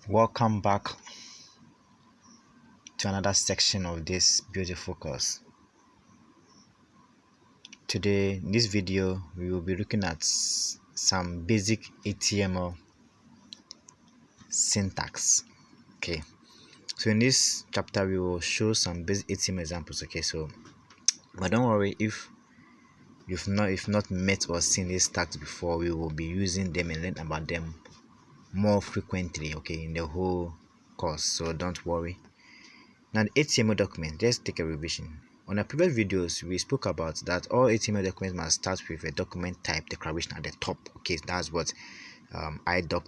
Welcome back to another section of this beautiful course. Today, in this video, we will be looking at some basic HTML syntax. Okay, so in this chapter, we will show some basic HTML examples. Okay, but don't worry if you've not met or seen these tags before. We will be using them and learn about them more frequently. Okay, in the whole course, so don't worry. Now, the HTML document, let's take a revision. On our previous videos, we spoke about that all HTML documents must start with a document type declaration at the top. Okay, that's what idoc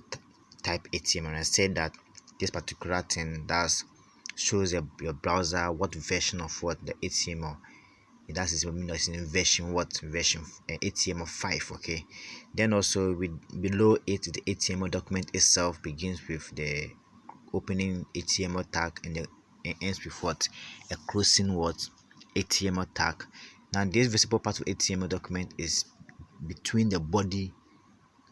type HTML. I said that this particular thing does shows your browser what version of what the HTML. That is in version HTML5. Okay, then also below it, the HTML document itself begins with the opening HTML tag and ends with what? A closing what? HTML tag. Now this visible part of HTML document is between the body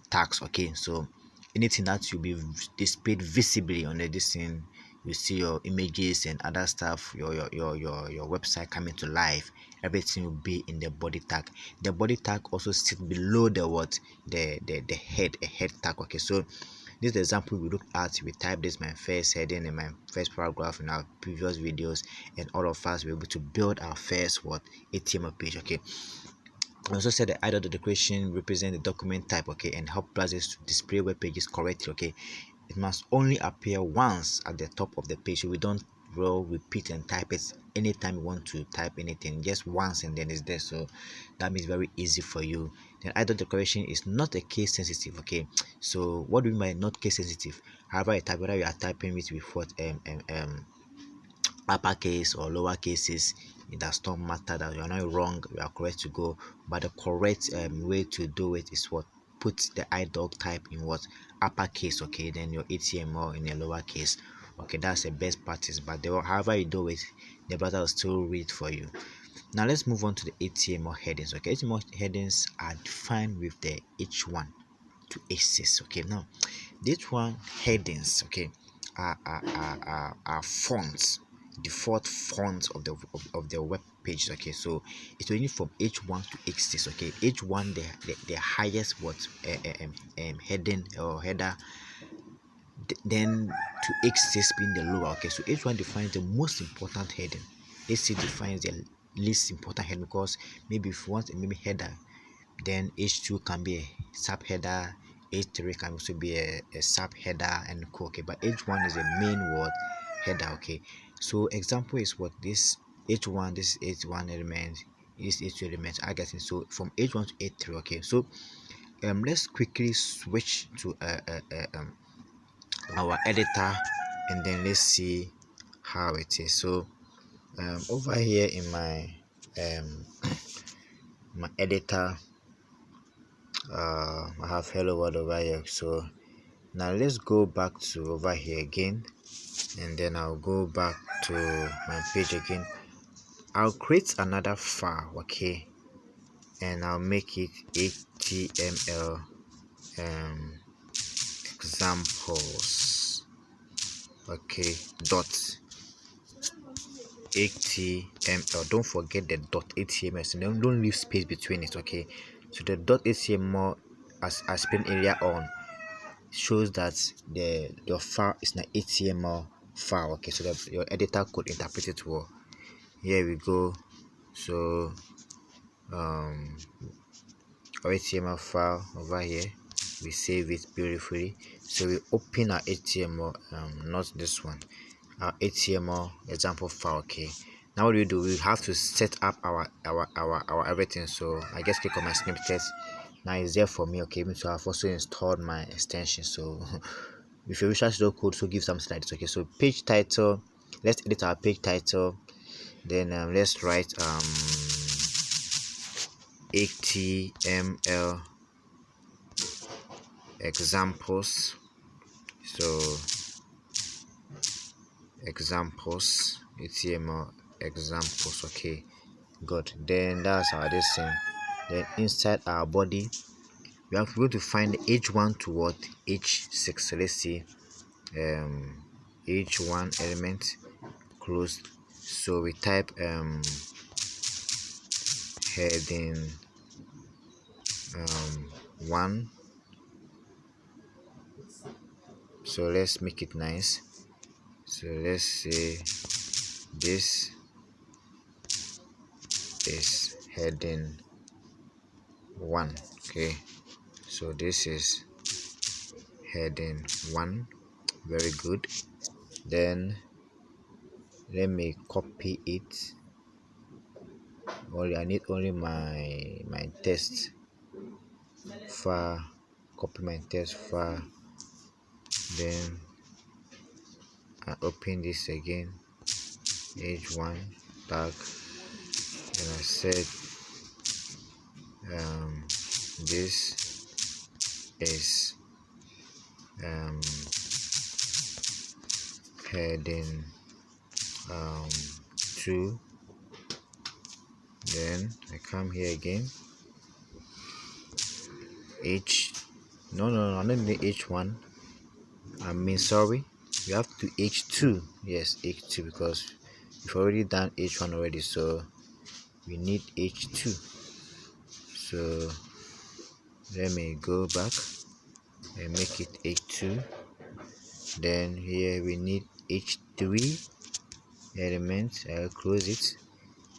tags. Okay, so anything that will be displayed visibly on this thing, you see your images and other stuff, your website coming to life, everything will be in the body tag. The body tag also sits below the what? The head, a head tag. Okay, so this is the example we looked at. We typed this my first heading and my first paragraph in our previous videos, and all of us were able to build our first what? HTML page. Okay, I also said the item declaration represent the document type. Okay, and help browsers to display web pages correctly. Okay, it must only appear once at the top of the page, so we don't repeat and type it anytime you want to type anything, just once and then it's there. So that means very easy for you. Then item declaration is not a case sensitive. Okay, so what do we mean by not case sensitive? However you type, whether you are typing it with what uppercase or lower cases, it does not matter. That you are not wrong, you are correct to go, but the correct way to do it is what? Put the idoc type in what? Uppercase. Okay, then your HTML in a lowercase. Okay, that's the best practice, but however you do it, the browser will still read for you. Now let's move on to the HTML headings. Okay, HTML headings are defined with the H1 to H6. Okay, now the H1 headings, okay, are fonts, default fonts of the web page. Okay, so it's ranging from H1 to H6. Okay, H1 the highest what heading or header, then to H6 being the lower. Okay, so H1 defines the most important heading, H6 defines the least important heading, because maybe if you want a maybe header, then H2 can be a subheader, H3 can also be a subheader and co. Okay, but H1 is the main word header. Okay, so example is what? This H1, this H1 element, this H2 element are getting. So from H1 to H3. Okay, so let's quickly switch to our editor and then let's see how it is. So over here in my my editor, I have hello world over here. So now let's go back to over here again, and then I'll go back to my page again. I'll create another file. Okay, and I'll make it HTML examples. Okay, dot HTML. Don't forget the dot HTML, so don't leave space between it. Okay, so the dot HTML, as I explained earlier on, shows that your file is an HTML file. Okay, so that your editor could interpret it well. Here we go. So our HTML file over here, we save it beautifully. So we open our HTML, not this one, our HTML example file. Okay, now what do? We have to set up our everything. So I just click on my snippet. Now it's there for me. Okay, so I've also installed my extension. So if you wish to code, so give something like this. Okay, so page title, let's edit our page title. Then let's write HTML examples. So examples, HTML examples. Okay, good. Then that's our this thing. Then inside our body, we are going to find H1 to what? H6. So let's see h1 element closed. So we type heading 1. So let's make it nice. So let's say this is heading 1. Okay, so this is heading 1. Very good. Then let me copy it. I need only my text file. Copy my text file. Then I open this again, h1 tag, and I said this is heading 2. Then I come here again, I don't need h1, sorry, you have to h2. Yes, h2, because we've already done h1 already, so we need h2. So let me go back and make it h2. Then here we need h3 element. I'll close it.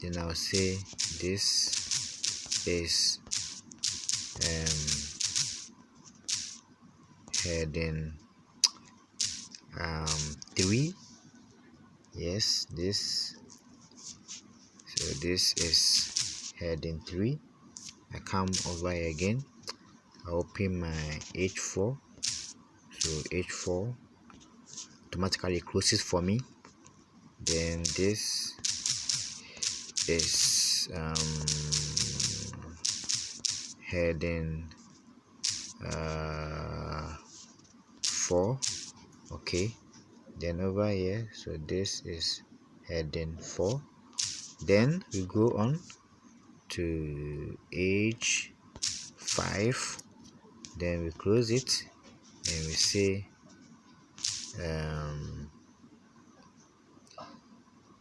Then I'll say this is heading 3. Yes, this. So this is heading 3. I come over here again. I open my h4. So h4 automatically closes for me. Then this is heading 4. Okay, then over here, so this is heading 4. Then we go on to h5. Then we close it and we say and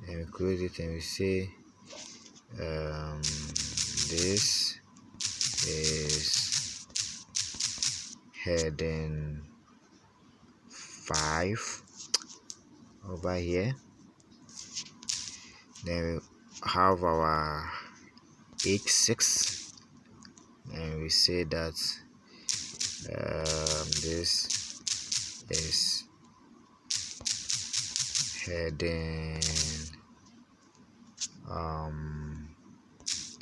we close it and we say this is heading 5 over here. Then we have our h6 and we say that this is heading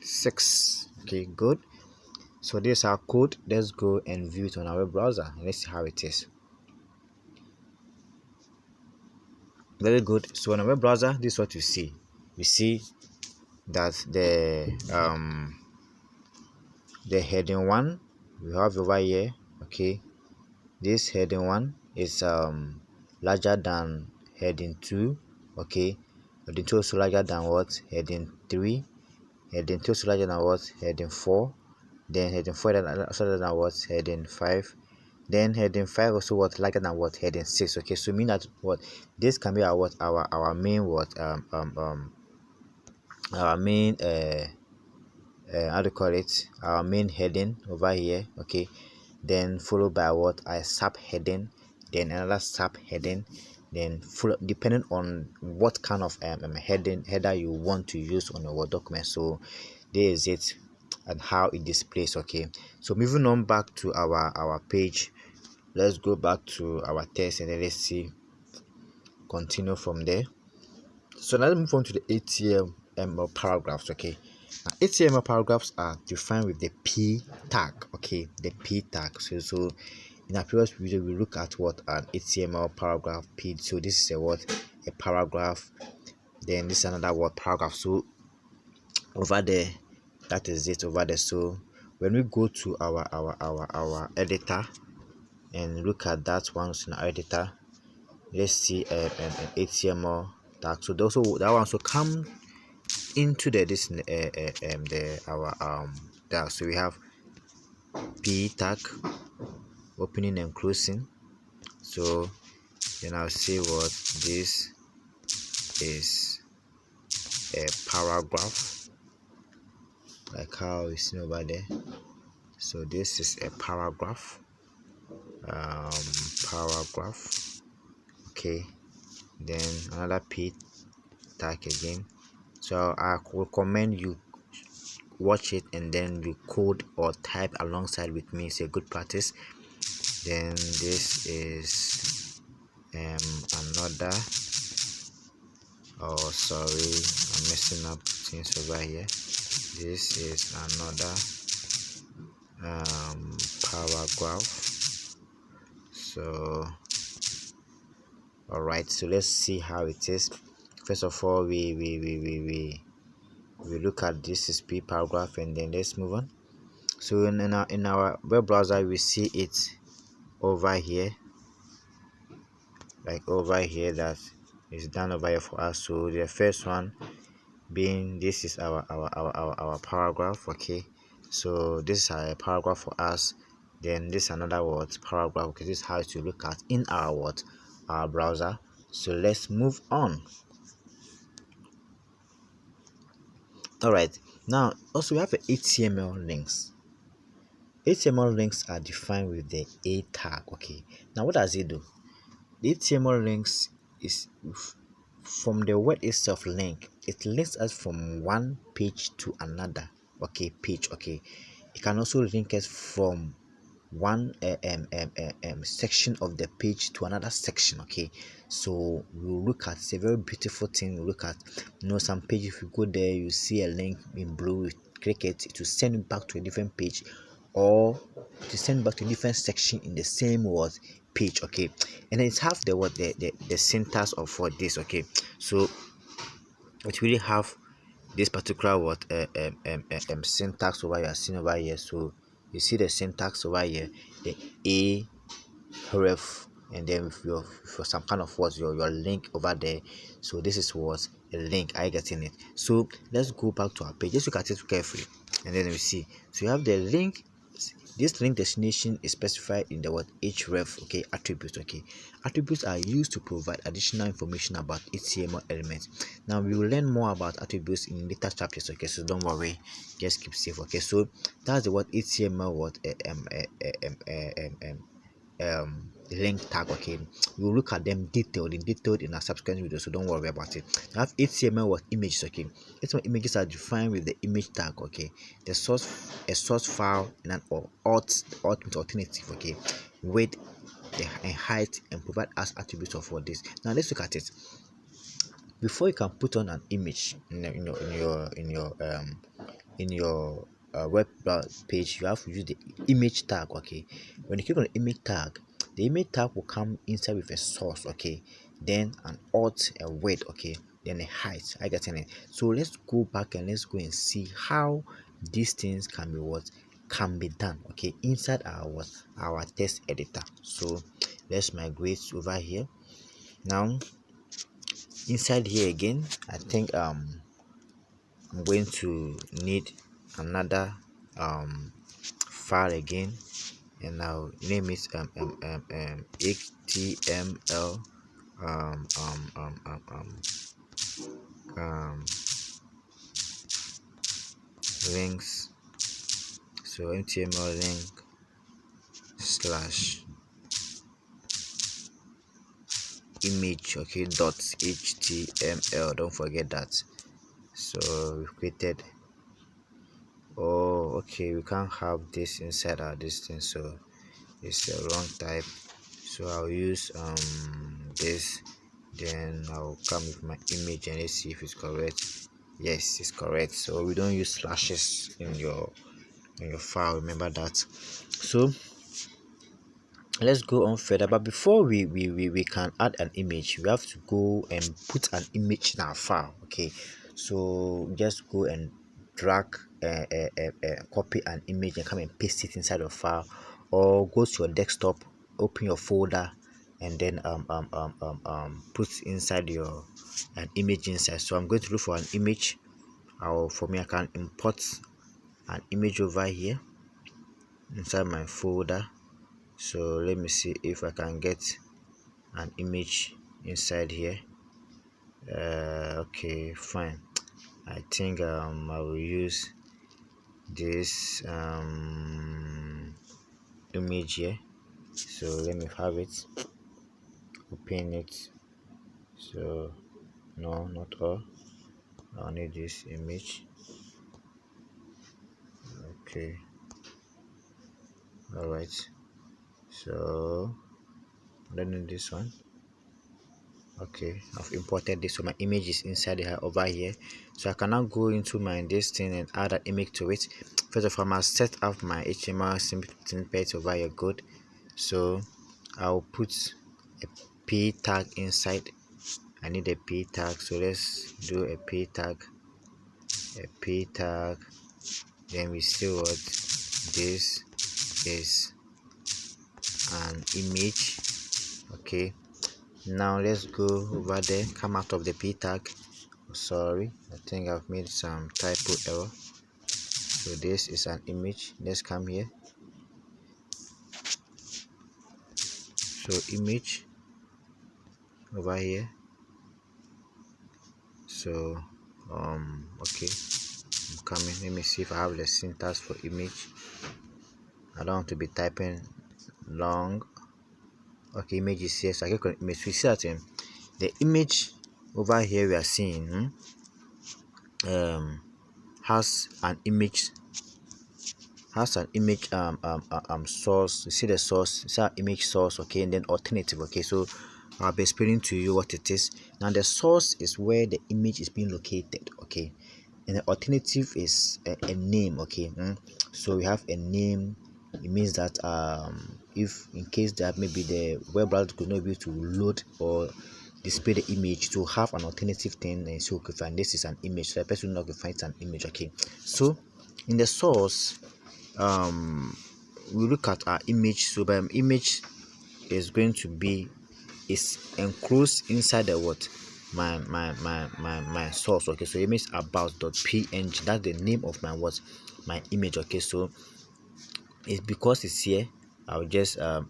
6. Okay, good. So this is our code. Let's go and view it on our web browser. Let's see how it is. Very good. So on our web browser, this is what you see. We see that the heading 1 we have over here. Okay, this heading 1 is larger than heading 2. Okay, heading 2 is larger than what? Heading 3. Heading 2 is larger than what? Heading 4. Then heading 4 is larger than what? Heading 5. Then heading 5 also what? Larger than what? Heading 6. Okay, so mean that what? This can be our what? Our main what? Our main how do you call it? Our main heading over here. Okay, then followed by what? A sub heading, then another sub heading, then depending on what kind of header you want to use on your Word document. So there is it and how it displays. Okay, so moving on back to our page, let's go back to our text and then let's see, continue from there. So now let's move on to the HTML paragraphs. Okay, now, HTML paragraphs are defined with the p tag. Okay, the p tag. So in our previous video we look at what an HTML paragraph p. So this is a paragraph. Then this is another word, paragraph. So over there, that is it over there. So when we go to our editor and look at that one in our editor, let's see an HTML tag. So also that one also come into the tag. So we have p tag, opening and closing. So then I'll say what this is a paragraph, like how you see over there. So this is a paragraph, paragraph. Okay, then another p tag again. So I recommend you watch it and then you code or type alongside with me. It's a good practice. Then this is another, oh sorry, I'm messing up things over here. This is another paragraph. So all right, so let's see how it is. First of all, we look at this is p paragraph, and then let's move on. So in our web browser, we see it over here, like over here, that is done over here for us. So the first one being this is our paragraph. Okay, so this is a paragraph for us. Then this another word paragraph. Okay, this is how to look at in our our browser. So let's move on. All right, now also we have HTML links. HTML links are defined with the a tag. Okay, now what does it do? The HTML links is from the word itself, link. It links us from one page to another. Okay, page. Okay, it can also link us from one section of the page to another section. Okay, so we'll look at, it's a very beautiful thing. We'll look at, some page, if you go there, you see a link in blue, you click it, it will send you back to a different page, or to send back to a different section in the same word page. Okay, and then it's have the word the syntax of for this. Okay, so it really have this particular word syntax over here, seen over here. So you see the syntax over here, the a ref, and then for some kind of words, your link over there. So this is what a link. Are you getting it? So let's go back to our page. Just look at it carefully, and then we see. So you have the link. This link destination is specified in the word href. Okay, attributes. Okay, attributes are used to provide additional information about HTML elements. Now we will learn more about attributes in later chapters. Okay, so don't worry, just keep safe. Okay, so that's the word HTML word link tag. Okay, we'll look at them detailed in our subsequent video, so don't worry about it. I have HTML with images. Okay, HTML images are defined with the image tag. Okay, the source, a source file, and an alternative. Okay, width and height, and provide us attributes of all this. Now let's look at it. Before you can put on an image in your web page, you have to use the image tag. Okay, when you click on the image tag, the image tag will come inside with a source. Okay, then an alt, a width. Okay, then a height. I get it. So let's go back and let's go and see how these things can be can be done. Okay, inside our text editor. So let's migrate over here. Now inside here again, I think I'm going to need another file again, and I'll name it html links. So html link slash image. Okay, dot html, don't forget that. So we've created, oh okay, we can't have this inside our distance, so it's the wrong type. So I'll use this, then I'll come with my image and let's see if it's correct. Yes, it's correct. So we don't use slashes in your file, remember that. So let's go on further, but before we can add an image, we have to go and put an image in our file. Okay, so just go and drag copy an image and come and paste it inside the file, or go to your desktop, open your folder, and then put inside your an image inside. So I'm going to look for an image. For me, I can import an image over here inside my folder. So let me see if I can get an image inside here. Okay, fine. I think I will use this image here. So let me have it, open it. So no, not all. I'll need this image. Okay, all right. So then in this one, okay, I've imported this, so my image is inside here over here. So I can now go into my this thing and add an image to it. First of all, I must set up my HTML snippet over here. Good. So I'll put a p tag inside. I need a p tag, so let's do a p tag. Then we see what this is, an image. Okay, now let's go over there, come out of the p tag. Sorry, I think I've made some typo error. So this is an image. Let's come here. So image over here. So okay, I'm coming. Let me see if I have the syntax for image. I don't want to be typing long. Okay, image is here, so I click on image. We see that the image over here we are seeing has an image source. You see the source, it's our image source, okay, and then alternative. Okay, so I'll be explaining to you what it is. Now the source is where the image is being located, okay, and the alternative is a name, okay. So we have a name. It means that if in case that maybe the web browser could not be able to load or display the image, to have an alternative thing, and so okay, fine, this is an image, so the person will not find it's an image. Okay, so in the source we look at our image. So by image is going to be is enclosed inside the what, my source. Okay, so image about.png, that's the name of my what, my image. Okay, so it's because it's here, I'll just go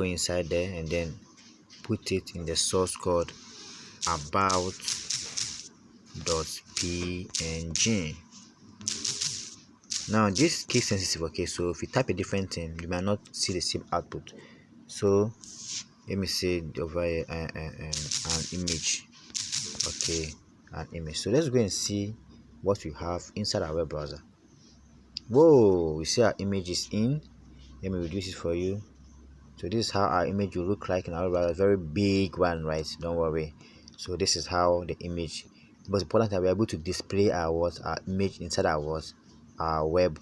inside there and then put it in the source code about.png. Now this is case sensitive. Okay, so if you type a different thing, you might not see the same output. So let me say over here an image. Okay, an image. So let's go and see what we have inside our web browser. Whoa, we see our image is in. Let me reduce it for you. So this is how our image will look like in our web browser. Very big one, right? Don't worry. So this is how the image. But important that we are able to display our image inside our web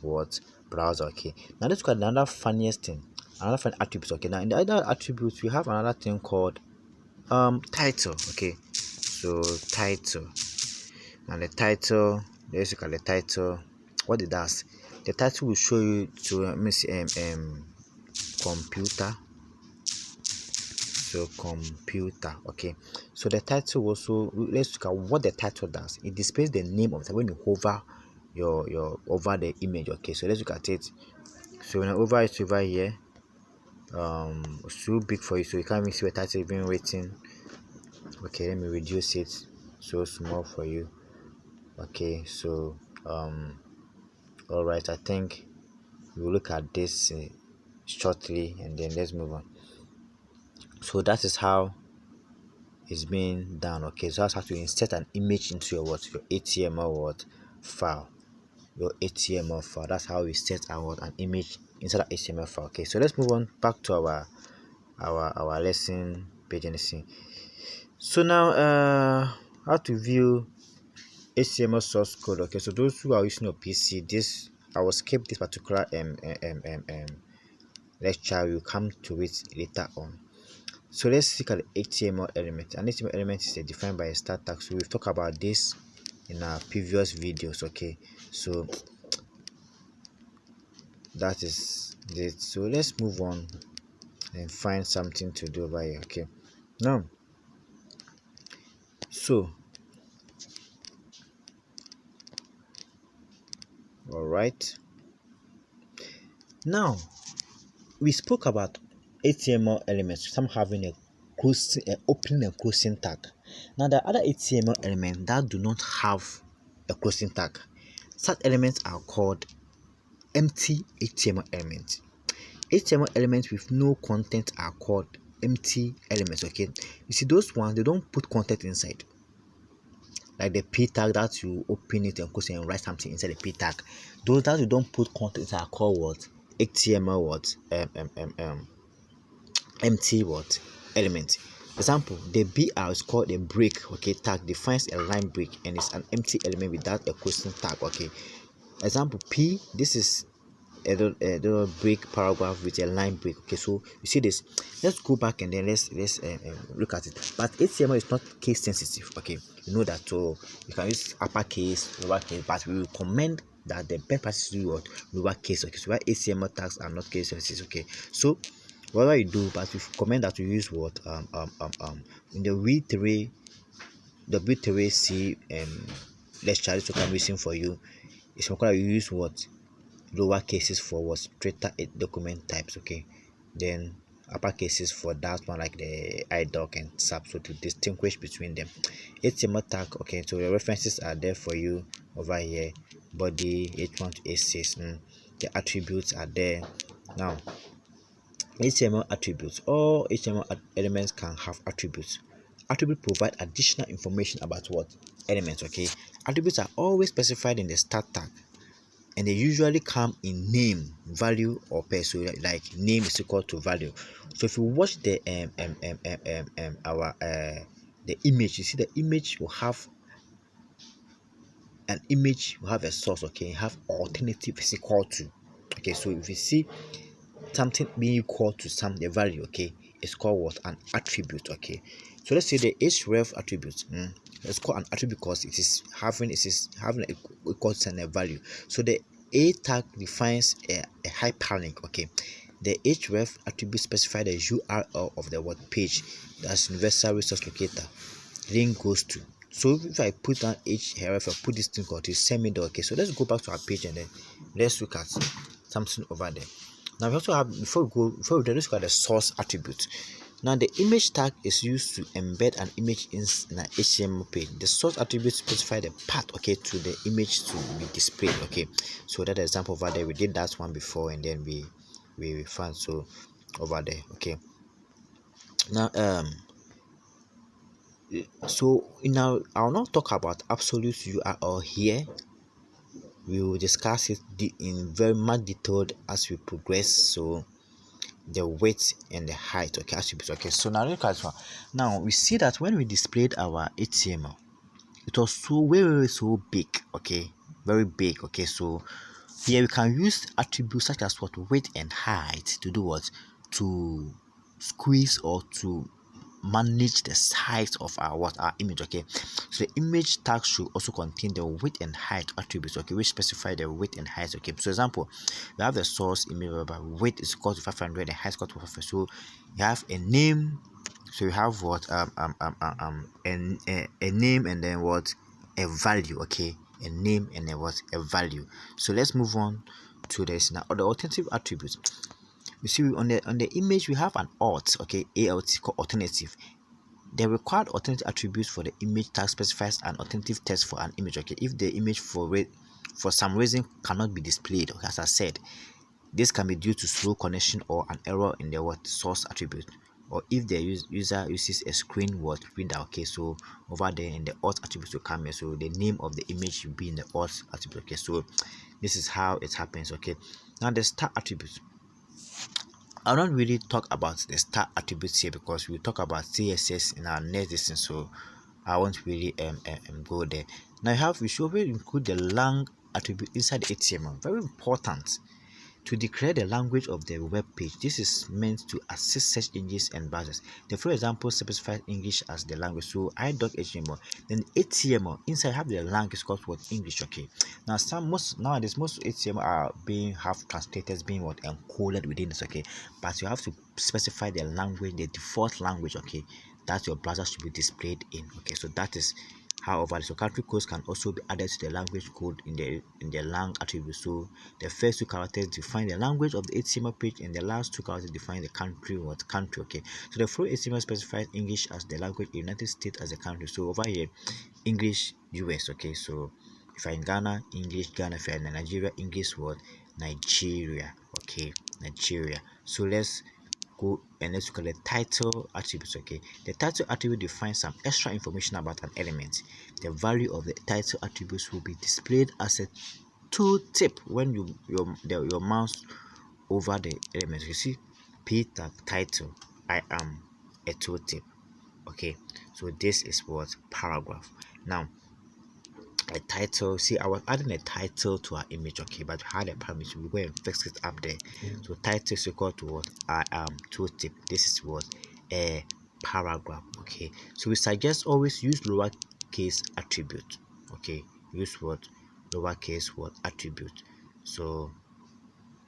browser. Okay, now let's look at another funniest thing, another fun attributes. Okay, now in the other attributes we have another thing called title. Okay, so title, and the title, let's look at the title. What it does, the title will show you to computer. So computer. Okay, so the title also, let's look at what the title does. It displays the name of the, when you hover your over the image. Okay, so let's look at it. So when I hover it over here, it's too big for you, so you can't even see what title even written. Okay, let me reduce it so small for you. Okay, so all right, I think we'll look at this shortly and then let's move on. So that is how it's being done. Okay, so that's how to insert an image into your HTML file. Your HTML file. That's how we set our an image inside an HTML file. Okay, so let's move on back to our lesson page and see. So now how to view HTML source code. Okay, so those who are using a PC, this I will skip this particular lecture. We'll come to it later on. So let's look at the HTML element. An HTML element is defined by a start tag. So we've talked about this in our previous videos. Okay, so that is it. So let's move on and find something to do over here. Okay, now so all right, now we spoke about HTML elements, some having a closing, opening and closing tag. Now there are other HTML elements that do not have a closing tag. Such elements are called empty HTML elements. HTML elements with no content are called empty elements. Okay, you see those ones, they don't put content inside, like the p tag that you open it and close it and write something inside the p tag. Those that you don't put content are called what? HTML what? Empty what? Element. Example, the BR is called a break. Okay, tag defines a line break and it's an empty element without a question tag. Okay, example P, this is a break paragraph with a line break. Okay, so you see this. Let's go back and then let's look at it. But HTML is not case sensitive. Okay, you know that, so you can use uppercase, lowercase, but we recommend that the best practice to do what? Lowercase. Okay, so why HTML tags are not case sensitive. Okay, so whatever you do, but we recommend that you use what in the V3 W3C lecture so I'm using for you. It's required you use what? Lower cases for what? Straighter document types. Okay, then upper cases for that one, like the idoc and sub, so to distinguish between them. HTML tag. Okay, so the references are there for you over here. Body h1 to h6. The attributes are there. Now HTML attributes. All HTML elements can have attributes. Attributes provide additional information about what? Elements. Okay, attributes are always specified in the start tag, and they usually come in name, value, or pair. So like name is equal to value. So if you watch the the image, you see the image will have an image, will have a source. Okay, have alternative is equal to. Okay, so if you see something being equal to some the value, okay, it's called what? An attribute. Okay, so let's say the href attribute. Let's call an attribute because it is having a equal to a value. So the a tag defines a hyperlink. Okay, the href attribute specify the URL of the web page that's universal resource locator link goes to. So if I put down href, I put this thing called to send me the. Okay, so let's go back to our page and then let's look at something over there. Now we also have, before we let's look at the source attribute. Now the image tag is used to embed an image in an HTML page. The source attribute specify the path, okay, to the image to be displayed. Okay, so that example over there, we did that one before and then we found so over there. Okay, now so now I'll not talk about absolute URL here. We will discuss it in very much detail as we progress. So the width and the height, okay, attributes. Okay, so now look at one. Now we see that when we displayed our HTML, it was so very so big. Okay, very big. Okay, so here we can use attributes such as what? Width and height to do what? To squeeze or to manage the size of our image. Okay, so the image tag should also contain the width and height attributes, okay, which specify the width and height. Okay, so example, we have the source image whereby width is equal to 500 and height is equal to 500. So you have a name, so you have what a name and then what? A value. Okay, a name and then what? A value. So let's move on to this now. Or the alternative attributes. You see on the image we have an alt, okay, alt called alternative. The required alternative attributes for the image tag specifies an alternative text for an image. Okay, if the image for some reason cannot be displayed, okay, as I said, this can be due to slow connection or an error in the source attribute, or if the user uses a screen reader. Okay, so over there in the alt attribute will come here, so the name of the image should be in the alt attribute. Okay, so this is how it happens. Okay, now the star attribute. I'll not really talk about the star attributes here because we'll talk about CSS in our next lesson, so I won't really go there. Now we should always include the lang attribute inside the HTML. Very important to declare the language of the web page. This is meant to assist search engines and browsers. The first example specifies English as the language, so i.html. Then HTML inside have the language called what? English. Okay, now nowadays most HTML are have translators being encoded within this. Okay, but you have to specify the language, the default language, okay, that your browser should be displayed in. Okay, so that is However, so country codes can also be added to the language code in the lang attribute. So the first two characters define the language of the HTML page, and the last two characters define the country. What country? Okay. So the flow HTML specifies English as the language, United States as a country. So over here, English US. Okay. So if you're in Ghana, English Ghana. If you're in Nigeria, English what? Nigeria. Okay, Nigeria. So let's go and let's look at the title attributes. Okay, the title attribute defines some extra information about an element. The value of the title attributes will be displayed as a tooltip when your mouse over the element. You see, P tag title. I am a tooltip. Okay, so this is what paragraph. Now a title, see, I was adding a title to our image, okay, but we had a permission, we go and fix it up there. So title is equal to what? I am tooltip. This is what? A paragraph. Okay, so we suggest always use lowercase attribute. Okay, use what? Lowercase what? Attribute. So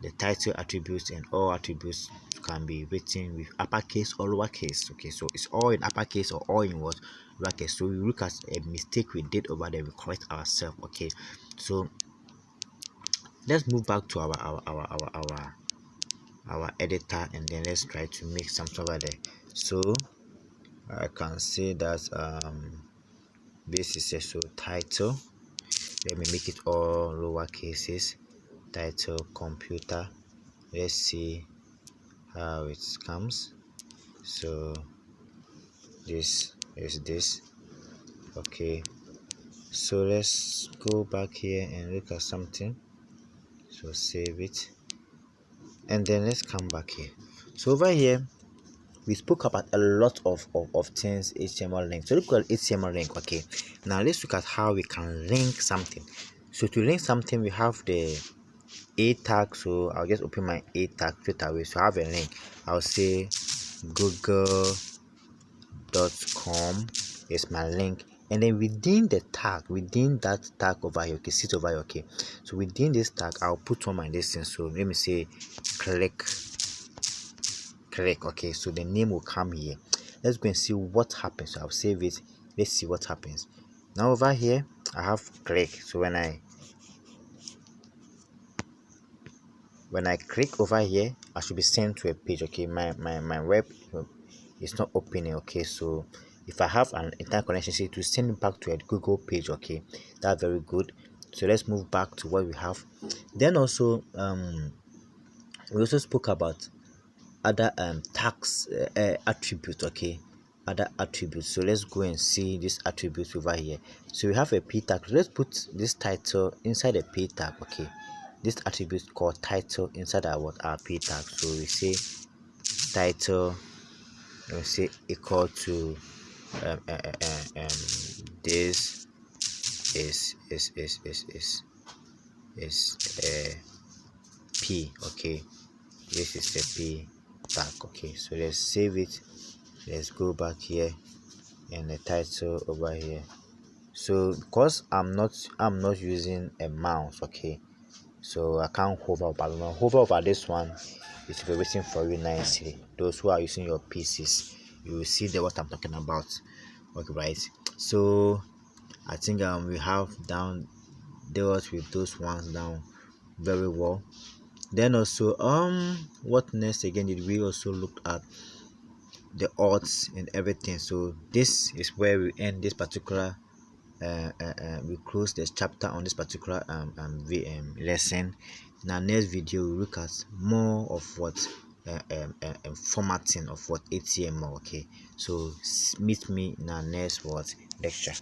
the title attributes and all attributes can be written with uppercase or lowercase. Okay, so it's all in uppercase or all in what? Lowercase. So we look at a mistake we did over there, we correct ourselves. Okay, so let's move back to our editor, and then let's try to make something over there. So I can say that this is a so title. Let me make it all lower cases. Title computer. Let's see how it comes. So this is this. Okay, so let's go back here and look at something. So save it, and then let's come back here. So over here we spoke about a lot of things. HTML link. So look at HTML link. Okay, now let's look at how we can link something. So to link something, we have the a tag. So I'll just open my a tag straight away. So I have a link. I'll say google.com is my link, and then within the tag, within that tag over here, okay, sit over here. Okay, so within this tag I'll put on my distance. So let me say click. Okay, so the name will come here. Let's go and see what happens. So I'll save it. Let's see what happens. Now over here I have click. So when I click over here, I should be sent to a page. Okay, my web is not opening. Okay, so if I have an internet connection, say to send it back to a Google page. Okay, that's very good. So let's move back to what we have. Then also we also spoke about other tags attributes. Okay, other attributes. So let's go and see this attribute over here. So we have a p tag. Let's put this title inside a p tag. Okay, this attribute called title inside our p tag. So we say title, we say equal to this is a p. Okay, this is a p tag. Okay, so let's save it. Let's go back here, and the title over here. So because I'm not using a mouse, okay, so I can't hover, but when I hover over this one, it will be waiting for you nicely. Those who are using your PCs, you will see what I'm talking about. Okay, right? So I think we have dealt with those ones down very well. Then also what next again did we also look at? The odds and everything. So this is where we end this particular we close this chapter on this particular lesson. In our next video we'll look at more of what formatting of what HTML. Okay, so meet me in our next lecture.